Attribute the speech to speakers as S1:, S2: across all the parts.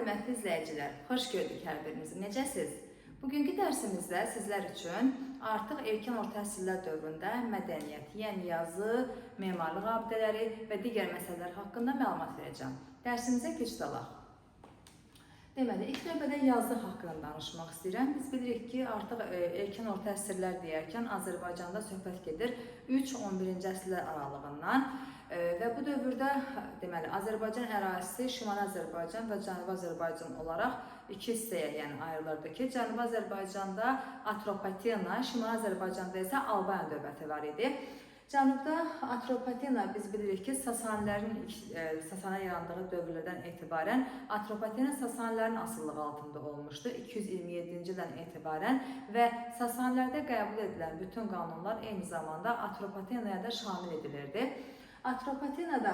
S1: hörmətli izləyicilər, xoş gördük hər birinizi. Necəsiz? Bugünkü dərsimizdə sizlər üçün artıq erkən orta əsrlər dövründə mədəniyyət, yəni yazı, memarlıq abidələri və digər məsələlər haqqında məlumat verəcəm. Dərsimizə keçid alaq. Deməli, ilk növbədə yazı haqqında danışmaq istəyirəm. Biz bilirik ki, artıq erkən orta əsrlər deyərkən Azərbaycanda söhbət gedir 3-11-ci əsrlər aralığından. Və bu dövrdə deməli Azərbaycan ərazisi Şimali Azərbaycan və Cənubi Azərbaycan olaraq iki hissəyə ayrılırdı ki, Cənubi Azərbaycanda Atropatena, Şimali Azərbaycanda isə Albaniya dövləti var idi. Cənubda Atropatena biz bilirik ki, Sasanilərin yarandığı dövrlərdən etibarən Atropatena Sasanilərin asıllığı altında olmuşdu 227-ci ildən etibarən və Sasanilərdə qəbul edilən bütün qanunlar eyni zamanda Atropatenaya da şamil edilirdi. Atropatenada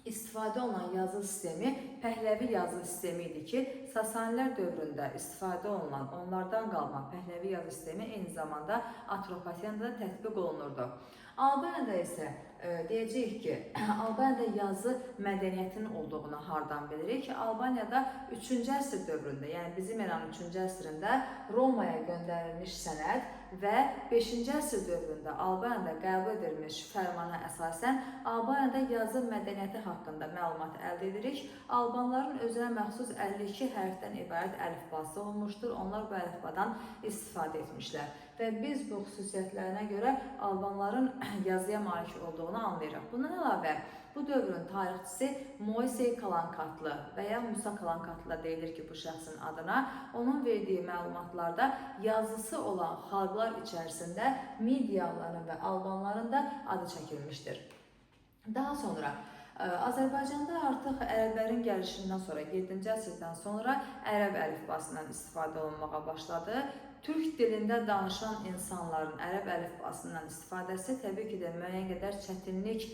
S1: istifadə olunan yazı sistemi Pəhləvi yazı sistemi idi ki, Sasanilər dövründə istifadə olunan, onlardan qalma Pəhləvi yazı sistemi eyni zamanda Atropatenada tətbiq olunurdu. Albaniyada isə deyəcəyik ki, Albaniyada yazı mədəniyyətinin olduğunu hardan bilirik ki, Albaniyada 3-cü əsr dövründə, yəni bizim eranın 3-cü əsrində Romaya göndərilmiş sənəd və 5-ci əsr dövründə Albaniyada qəbul edilmiş fərmana əsasən Albaniyada yazı mədəniyyəti haqqında məlumat əldə edirik. Albanların özünə məxsus 52 hərfdən ibarət əlifbası olmuşdur. Onlar bu əlifbadan istifadə etmişlər. Və biz bu xüsusiyyətlərinə görə Albanların yazıya malik olduğunu anlayırıq. Bundan əlavə, bu dövrün tarixçisi Moisey Kalankatlı və ya Musa Kalankatlı deyilir ki, bu şəxsin adına. Onun verdiyi məlumatlarda yazısı olan xalqlar içərisində Midiyalıların və Albanların da adı çəkilmişdir. Daha sonra Azərbaycanda artıq ərəblərin gəlişindən sonra 7-ci əsrdən sonra ərəb əlifbasından istifadə olunmağa başladı. Türk dilində danışan insanların ərəb əlifbasından istifadəsi təbii ki də müəyyən qədər çətinlik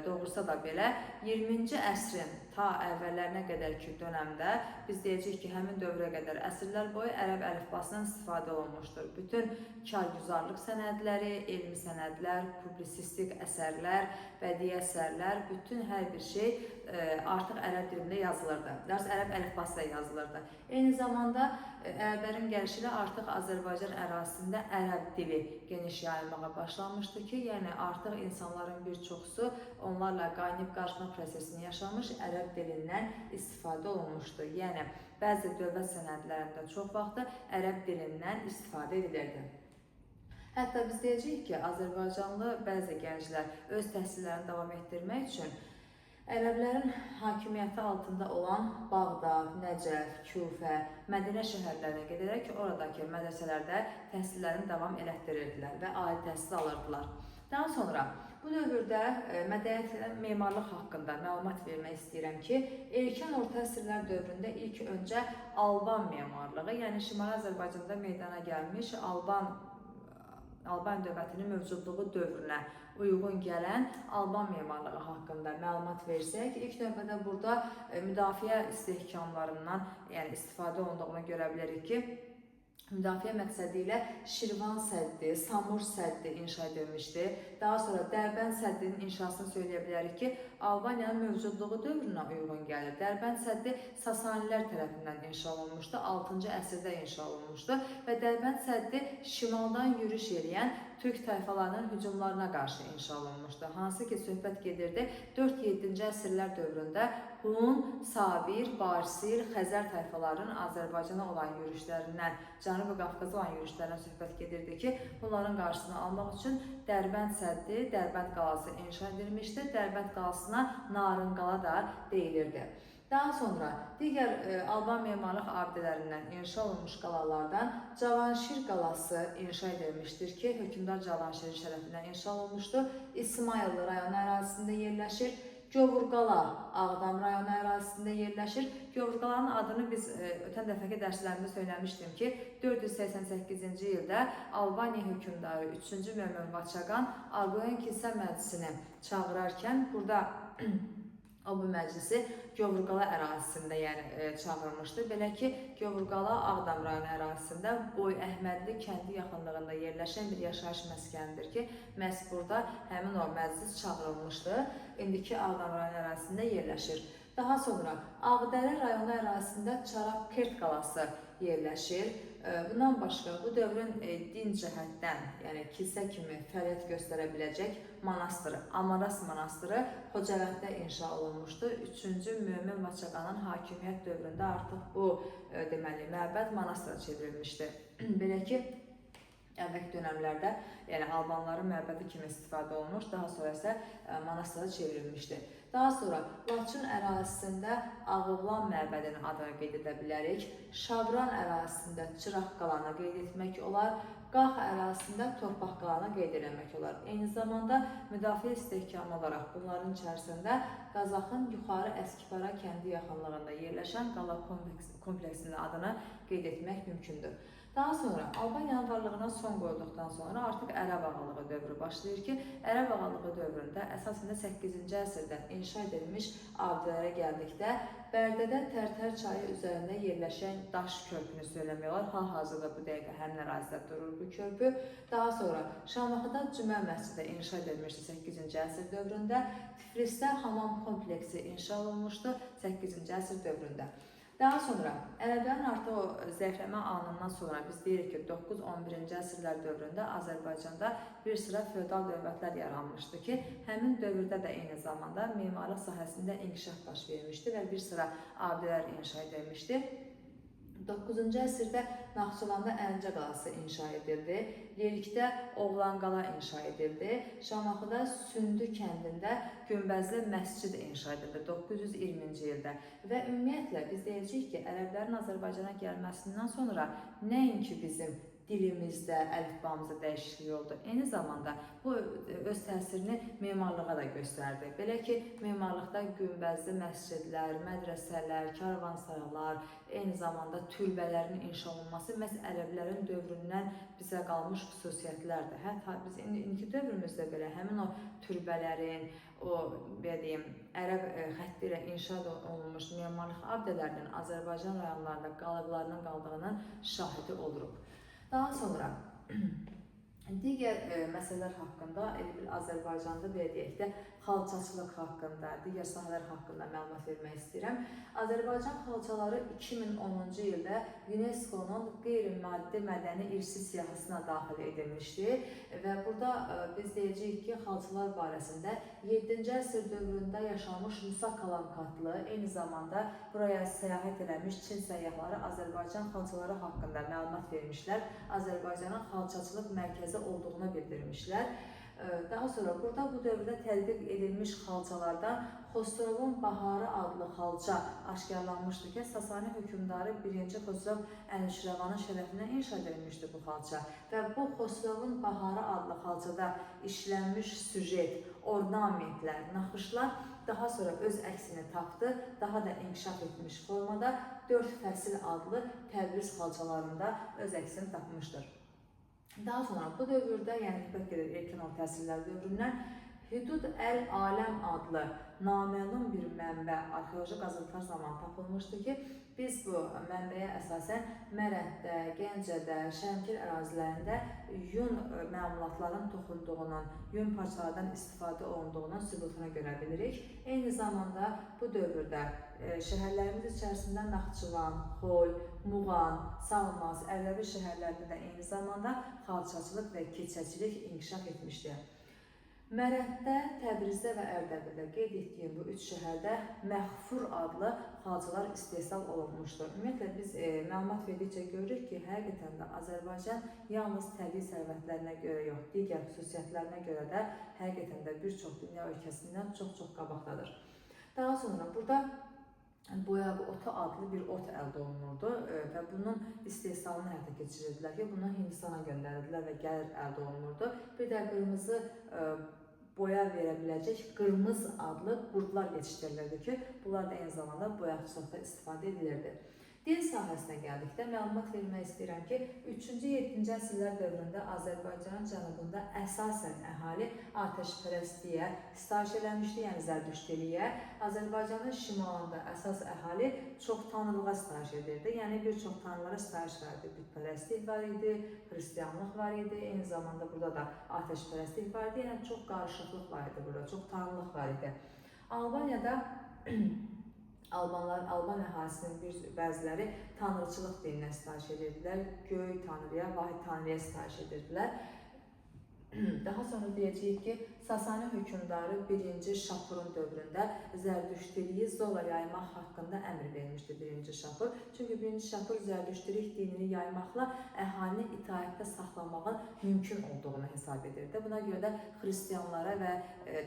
S1: doğursa da belə 20-ci əsrin ta əvvəllərinə qədər ki dönəmdə biz deyəcəyik ki, həmin dövrə qədər əsrlər boyu ərəb əlifbasından istifadə olunmuşdur. Bütün kargüzarlıq sənədləri, elmi sənədlər, publisistik əsərlər, bədii əsərlər, bütün hər bir şey artıq ərəb dilində yazılırdı. Dərs ərəb əlifbası ilə yazılırdı. Eyni zamanda ərəblərin gəlişi ilə artıq Azərbaycan ərazisində ərəb dili geniş yayılmağa başlanmışdı ki, yəni artıq insanların bir çoxusu onlarla qaynayıb qarışma prosesini yaşamış, ərəb dilindən istifadə olunmuşdu. Yəni, bəzi dövlət sənədlərində çox vaxtı ərəb dilindən istifadə edilirdi. Hətta biz deyəcəyik ki, Azərbaycanlı bəzi gənclər öz təhsillərini davam etdirmək üçün ərəblərin hakimiyyəti altında olan Bağdad, Nəcəf, Küfə, Mədinə şəhərlərinə gedərək oradakı mədrəsələrdə təhsillərini davam elətdirirdilər və ali təhsil alırdılar. Daha sonra bu dövrdə mədəniyyət memarlıq haqqında məlumat vermək istəyirəm ki, erkən orta əsrlər dövründə ilk öncə Alban memarlığı, yəni Şimali Azərbaycanda meydana gəlmiş Alban dövlətinin mövcudluğu dövrünə uyğun gələn Alban memarlığı haqqında məlumat versək, ilk növbədə burada müdafiə istehkamlarından istifadə olunduğunu görə bilərik ki, müdafiə məqsədi ilə Şirvan səddi, Samur səddi inşa edilmişdi. Daha sonra Dərbənd səddinin inşasını söyləyə bilərik ki, Albaniyanın mövcudluğu dövrünə uyğun gəlir. Dərbənd səddi Sasanilər tərəfindən inşa olunmuşdu, 6-cı əsrdə inşa olunmuşdu və Dərbənd səddi şimaldan yürüş edən Türk tayfalarının hücumlarına qarşı inşa olunmuşdu. Hansı ki, söhbət gedirdi 4-7-ci əsrlər dövründə Hun, Sabir, Barsir, Xəzər tayfalarının Azərbaycana olan yürüşlərindən, Cənubi Qafqaza olan yürüşlərindən söhbət gedirdi ki, bunların qarşısını almaq üçün Dərbənd səddi, Dərbənd qalası inşa edilmişdi. Dərbənd qalasına Narın qala da deyilirdi. Daha sonra digər Alban memarlıq abidələrindən inşa olunmuş qalalardan Cavanşir qalası inşa edilmişdir ki, hökmdar Cavanşirin şərəfindən inşa olunmuşdu. İsmayıllı rayonu ərazisində yerləşir. Gövurqala Ağdam rayonu ərazisində yerləşir. Gövurqalanın adını biz ötən dəfəki dərslərimdə söyləmişdim ki, 488-ci ildə Albaniya hökmdarı 3-cü Mömin Vaçaqan Ağoyan kilsə məclisini çağırarkən burada o bu məclisi Gövurqala ərazisində çağırmışdı. Belə ki, Gövurqala Ağdam rayonu ərazisində Boy Əhmədli kəndi yaxınlığında yerləşən bir yaşayış məskənidir ki, məhz burada həmin o məclis çağırılmışdı. İndiki Ağdam rayonu ərazisində yerləşir. Daha sonra Ağdərə rayonu ərazisində Çarapkert qalası yerləşir. Bundan başqa bu dövrün din cəhətdən, yəni kilsə kimi fəaliyyət göstərə biləcək monastırı, Amaras monastırı Xocavənddə inşa olunmuşdu. 3-cü Mömin Maçaqanın hakimiyyət dövründə artıq bu deməli məbəd monastıra çevrilmişdi. Belə ki, əvvəlki dönəmlərdə yəni Albanların məbədi kimi istifadə olunmuş, daha sonra isə monastıra çevrilmişdi. Daha sonra Laçın ərazisində Ağoğlan məbədinin adını qeyd edə bilərik. Şabran ərazisində Çıraq qalanı qeyd etmək olar. Qax ərazisində Torpaq qalanı qeyd etmək olar. Eyni zamanda müdafiə istehkamı olaraq bunların içərisində Qazaxın yuxarı Əskipara kəndi yaxınlığında yerləşən qala kompleksinin adını qeyd etmək mümkündür. Daha sonra Albaniyanın varlığına son qoyulduqdan sonra artıq Ərəb ağalığı dövrü başlayır ki, Ərəb ağalığı dövründə əsasında 8-ci əsrdən inşa edilmiş abidələrə gəldikdə Bərdədə Tərtər çayı üzərində yerləşən daş körpünü söyləmək olar. Hal-hazırda bu dəqiqə həmin ərazidə durur bu körpü. Daha sonra Şamaxıda Cümə məscidi inşa edilmişdi 8-ci əsr dövründə. Tiflisdə hamam kompleksi inşa olunmuşdu 8-ci əsr dövründə. Daha sonra Ərəblərin artıq o zəifləmə anından sonra biz deyirik ki, 9-11-ci əsrlər dövründə Azərbaycanda bir sıra feodal dövlətlər yaranmışdı ki, həmin dövrdə də eyni zamanda memarlıq sahəsində inkişaf baş vermişdi və bir sıra abidələr inşa edilmişdi. 9-cu əsrdə Naxçıvanda Əlincə qalası inşa edildi, Lerikdə Oğlan qala inşa edildi, Şamaxıda Sündü kəndində günbəzli məscid inşa edildi 920-ci ildə və ümumiyyətlə biz deyəcəyik ki, ərəblərin Azərbaycana gəlməsindən sonra nəinki bizim dilimizdə, əlifbamızda dəyişiklik oldu. Eyni zamanda bu öz təsirini memarlığa da göstərdi. Belə ki, memarlıqda günbəzli məscidlər, mədrəsələr, karvansaralar, eyni zamanda türbələrin inşa olunması məhz ərəblərin dövründən bizə qalmış xüsusiyyətlərdir. Hətta biz indiki dövrümüzdə belə həmin o türbələrin, o belə deyim, ərəb xətti ilə inşa olunmuş memarlıq abidələrinin Azərbaycan rayonlarında qalıqlarının qaldığının şahidi oluruq. Daha sonra digər məsələlər haqqında Azərbaycanda belə deyək də xalçaçılıq haqqında, digər sahələr haqqında məlumat vermək istəyirəm. Azərbaycan xalçaları 2010-cu ildə UNESCO-nun qeyri-maddi mədəni irsi siyahısına daxil edilmişdi və burada biz deyəcəyik ki, xalçalar barəsində 7-ci əsr dövründə yaşamış Musa Kalamkatlı, eyni zamanda buraya səyahət eləmiş Çin səyyahları Azərbaycan xalçaları haqqında məlumat vermişlər, Azərbaycanın xalçaçılıq mərkəzi olduğunu bildirmişlər. Daha sonra burada bu dövrdə tədqiq edilmiş xalçalardan Xosrovun Baharı adlı xalça aşkarlanmışdı ki, Sasani hökmdarı 1-ci Xosrov Ənişirvanın şərəfinə inşa edilmişdi bu xalça və bu Xosrovun Baharı adlı xalçada işlənmiş süjet, ornamentlər, naxışlar daha sonra öz əksini tapdı, daha da inkişaf etmiş formada 4 fəsil adlı Təbriz xalçalarında öz əksini tapmışdır. Daha sonra bu dövrdə, yəni erkən orta əsrlər dövründən Hüdud Əl-Aləm adlı naməlum bir mənbə arxeoloji qazıntılar zamanı tapılmışdı ki, biz bu mənbəyə əsasən Mərəddə, Gəncədə, Şəmkir ərazilərində yun məmulatların toxunduğunun, yun parçalardan istifadə olunduğunun sübutuna görə bilirik. Eyni zamanda bu dövrdə şəhərlərimiz içərisində Naxçıvan, Xoy, Muğan, Salmaz, Ərləbi şəhərlərdə də eyni zamanda xalçaçılıq və kilsəçilik inkişaf etmişdir. Mərəddə, Təbrizdə və Ərdəbildə qeyd etdiyim bu 3 şəhərdə Məxfur adlı xalçalar istehsal olunmuşdur. Ümumiyyətlə biz məlumat verdikcə görürük ki, həqiqətən də Azərbaycan yalnız təbii sərvətlərinə görə yox, digər xüsusiyyətlərinə görə də həqiqətən də bir çox dünya ölkəsindən çox-çox qabaqdadır. Daha sonra burada boyağı otu adlı bir ot əldə olunurdu və bunun istehsalını həyata keçirirdilər ki, bunu Hindistana göndərirdilər və gəlir əldə olunurdu. Bir də qırmızı boya verə biləcək qırmız adlı qurdlar yetişdirilirdi ki, bunlar da eyni zamanda boyaqçılıqda istifadə edilirdi. Din sahəsinə gəldikdə məlumat vermək istəyirəm ki, 3-cü 7-ci əsrlər dövründə Azərbaycanın cənubunda əsasən əhali atəşpərəstliyə sitayiş eləmişdi, yəni zərdüştiliyə. Azərbaycanın şimalında əsas əhali çox tanrılığa sitayiş edirdi, yəni bir çox tanrılara sitayiş verdi. Bütpərəstlik var idi, xristianlıq var idi, eyni zamanda burada da atəşpərəstlik var idi, yəni çox qarışıqlıq var idi burada, çox tanrılıq var idi. Albaniyada Alban əhalisinin bəziləri tanrıçılıq dininə sitayiş edirdilər, göy tanrıya, vahid tanrıya sitayiş edirdilər. Daha sonra deyəcəyik ki, Sasani hökmdarı 1-ci Şapurun dövründə Zərdüştiliyi zorla yaymaq haqqında əmr vermişdi 1-ci Şapur. Çünki 1-ci Şapur Zərdüştilik dinini yaymaqla əhalini itaətdə saxlamağın mümkün olduğunu hesab edirdi. Buna görə də xristianlara və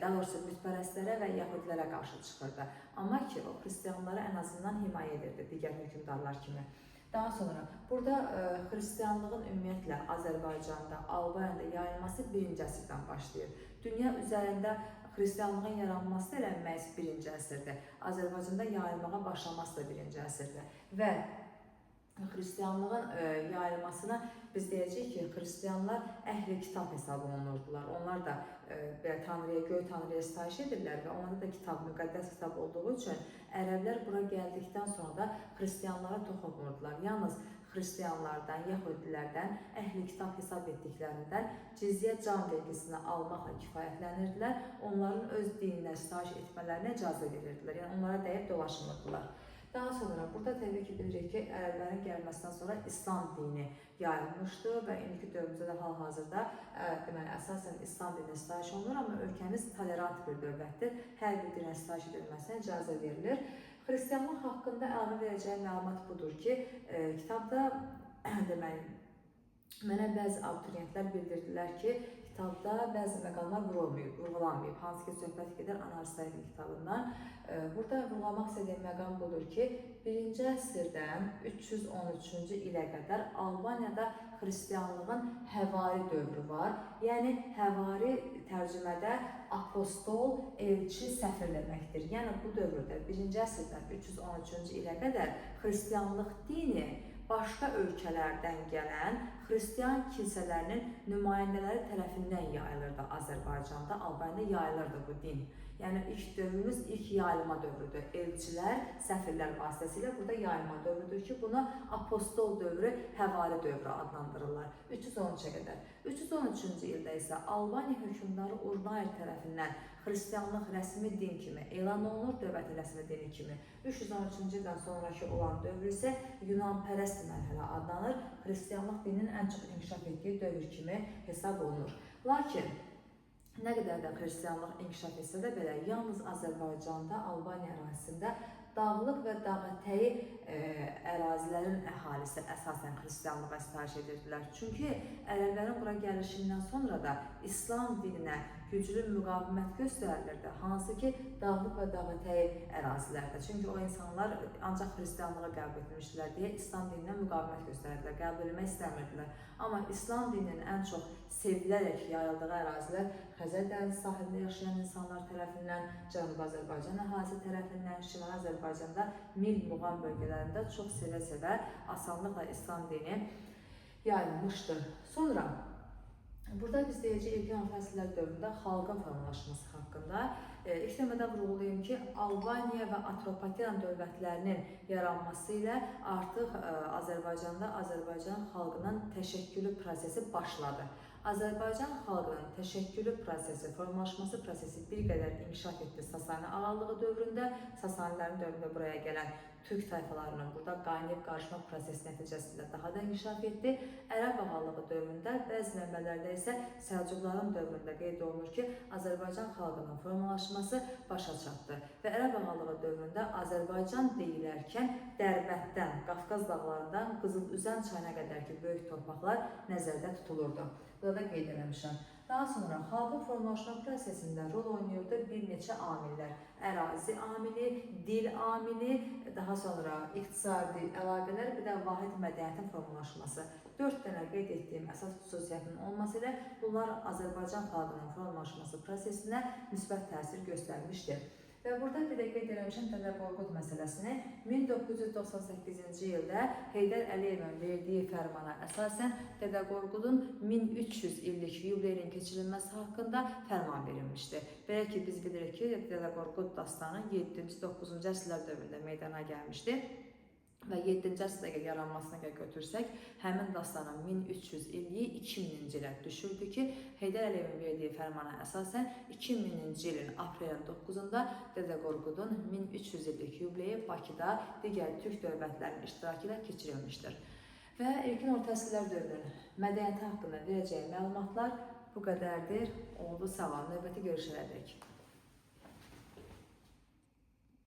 S1: daha doğrusu bütpərəstlərə və yahudilərə qarşı çıxırdı. Amma ki, o xristianları ən azından himayə edirdi digər hökmdarlar kimi. Daha sonra burada xristianlığın ümumiyyətlə Azərbaycanda, Albaniyada yayılması 1-ci əsrdən başlayır. Dünya üzərində xristianlığın yaranması da məhz 1-ci əsrdir. Azərbaycanda yayılmağa başlaması da 1-ci əsrdir. Və xristianlığın yayılmasına biz deyəcəyik ki, xristianlar əhli kitab hesab olunurdular. Onlar da Tanrıya, göy Tanrıya sitayiş edirlər və onlarda da kitab, müqəddəs kitab olduğu üçün ərəblər bura gəldikdən sonra da xristianlara toxunmurdular. Yalnız xristianlardan, yahudilərdən, əhli kitab hesab etdiklərindən cizyə can vergisini almaqla kifayətlənirdilər. Onların öz dininə sitayiş etmələrinə icazə verirdilər. Yəni onlara dəyib dolaşmırdılar. Daha sonra burada təbii ki bilirik ki, ərəblərin gəlməsindən sonra İslam dini yayılmışdı və indiki dövrümüzdə də hal-hazırda deməli əsasən İslam dininə sitayiş olunur, amma ölkəmiz tolerant bir dövlətdir. Hər bir dinə sitayiş edilməsinə icazə verilir. Xristianlıq haqqında əlavə verəcəyim məlumat budur ki, kitabda deməli mənə bəzi abituriyentlər bildirdilər ki, kitabda bəzi məqamlar vurğulanmayıb. Hansı ki, söhbət gedir Anaristotelin kitabından. Burada vurğulamaq istədiyim məqam budur ki, 1-ci əsrdən 313-cü ilə qədər Albaniyada xristianlığın həvari dövrü var. Yəni, həvari tərcümədə apostol, elçi, səfir deməkdir. Yəni, bu dövrdə 1-ci əsrdən 313-cü ilə qədər xristianlıq dini başqa ölkələrdən gələn xristian kilsələrinin nümayəndələri tərəfindən yayılırdı Azərbaycanda, Albaniyada yayılırdı bu din. Yəni, ilk dövrümüz ilk yayılma dövrüdür. Elçilər, səfirlər vasitəsilə burada yayılma dövrüdür ki, buna apostol dövrü, həvari dövrü adlandırırlar. 313-ə qədər. 313-cü ildə isə Albaniya hökmdarı Urnayer tərəfindən xristianlıq rəsmi din kimi elan olunur, dövlətin rəsmi dini kimi. 313-cü ildən sonraki olan dövr isə Yunanpərəst mərhələ adlanır, xristianlıq dininin ən çox inkişaf etdiyi dövr kimi hesab olunur. Lakin nə qədər də xristianlıq inkişaf etsə də belə, yalnız Azərbaycanda, Albaniya ərazisində dağlıq və dağətəyi ərazilərin əhalisi əsasən xristianlığa sitayiş edirdilər. Çünki ərəblərin bura gəlişindən sonra da İslam dininə güclü müqavimət göstərilirdi, hansı ki, dağlıq və dağətəyi ərazilərdə. Çünki o insanlar ancaq xristianlığı qəbul etmişdilər deyə İslam dininə müqavimət göstərirdilər, qəbul etmək istəmirdilər. Amma İslam dininin ən çox sevilərək yayıldığı ərazilər Xəzər dənizi sahilində yaşayan insanlar tərəfindən, Cənubi Azərbaycan əhalisi tərəfindən, Şimali Azərbaycanda Mil Muğam bölgələrində çox sevə-sevə asanlıqla İslam dini yayılmışdır. Sonra burada biz deyəcəyik erkən orta əsrlər dövründə xalqın formalaşması haqqında. İlk növbədə vurğulayım ki, Albaniya və Atropatenan dövlətlərinin yaranması ilə artıq Azərbaycanda Azərbaycan xalqının təşəkkülü prosesi başladı. Azərbaycan xalqının təşəkkülü prosesi, formalaşması prosesi bir qədər inkişaf etdi Sasani ağalığı dövründə. Sasanilərin dövründə buraya gələn Türk tayfalarının burada qaynayıb qarışma prosesi nəticəsində daha da inkişaf etdi. Ərəb ağalığı dövründə, bəzi mənbələrdə isə Səlcuqların dövründə qeyd olunur ki, Azərbaycan xalqının formalaşması başa çatdı. Və Ərəb ağalığı dövründə Azərbaycan deyilərkən Dərbətdən, Qafqaz dağlarından Qızılüzən çayına qədər ki, böyük torpaqlar nəzərdə tutulurdu. Burada qeyd eləmişəm. Daha sonra xalqın formalaşma prosesində rol oynayırdı bir neçə amillər. Ərazi amili, dil amili, daha sonra iqtisadi əlaqələr, bir də vahid mədəniyyətin formalaşması. 4 dənə qeyd etdiyim əsas xüsusiyyətin olması ilə bunlar Azərbaycan xalqının formalaşması prosesinə müsbət təsir göstərmişdir. Və burada bir də qeyd eləmişəm Dədə Qorqud məsələsini. 1998-ci ildə Heydər Əliyevin verdiyi fərmana əsasən Dədə Qorqudun 1300 illik yubileyinin keçirilməsi haqqında fərman verilmişdi. Belə ki, biz bilirik ki, Dədə Qorqud dastanı 7-ci, 9-cu əsrlər dövründə meydana gəlmişdi. və 7-ci əsrdə yaranmasına götürsək, həmin dastanın 1300 illiyi 2000-ci ilə düşürdü ki, Heydər Əliyevin verdiyi fərmana əsasən 2000-ci ilin aprelin 9-da Dədə Qorqudun 1300 illik yubileyi Bakıda digər türk dövlətlərinin iştirakı ilə keçirilmişdir. Və erkin orta əsrlər dövrünün mədəniyyəti haqqında verəcəyi məlumatlar bu qədərdir. Oldu, sağ olun. Növbəti görüşlərədək.